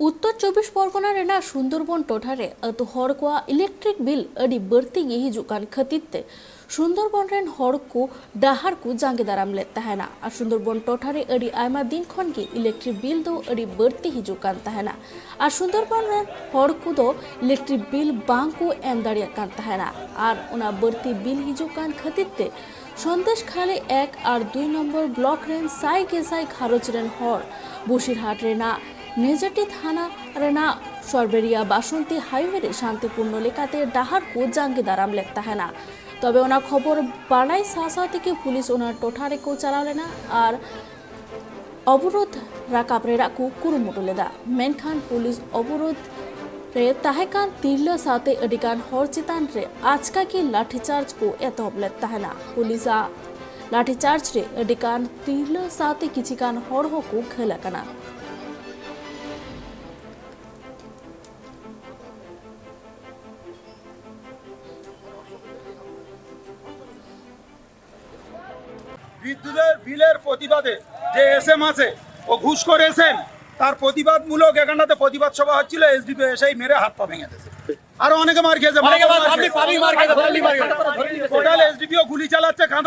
उत्तर 24 परगना रेना सुंदरबन टोठारे अतु हर को electric bill अड़ी बढ़ती गे हिजुकान खतिते सुंदरबन रेन हर को डाहार को जांगे दाराम लेता है ना और सुंदरबन टोठारे अड़ी आयमा दिन खन के इलेक्ट्रिक बिल दो अड़ी बढ़ती हिजुकान तहना और सुंदरबन रेन हर को दो इलेक्ट्रिक बिल बांग को एम दाड़िया कान तहना और उना बढ़ती बिल हिजुकान खतिते सन्देश खाली 1 और 2 नम्बर ब्लॉक रेन साई के साई खारोच रेन हर बसिरहाट रेना नेजाटी थाना रेना सरबेरिया बासंती हाईवे रे शांतिपूर्ण लेकाते डाहार को जांगे दाराम लेता है ना तबे ओना खबर बाड़ाई सासा के पुलिस ओना टोठारे को चला लेना और अवरोध राकाब रेरा को कुरुमुटु लेदा मेनखान पुलिस अवरोध रे ताहेकान तिरला साथे अडिकान हर चितान रे आजका की लाठीचार्ज को एतहब लेता है ना पुलिस लाठीचार्ज रे अडिकान तिरला साथे किछिकान हर हो को खेला कना বিদ্যুতের বিলের প্রতিবাদে যে এসএম আছে ও ঘুষ করেছেন তার প্রতিবাদমূলক এখানটাতে প্রতিবাদ সভা হচ্ছিল এসডিপি এসেই মেরে হাত পা ভেঙে দিয়েছে আরো অনেকে মার খেয়েছে টোটাল এসডিপিও গুলি চালাচ্ছে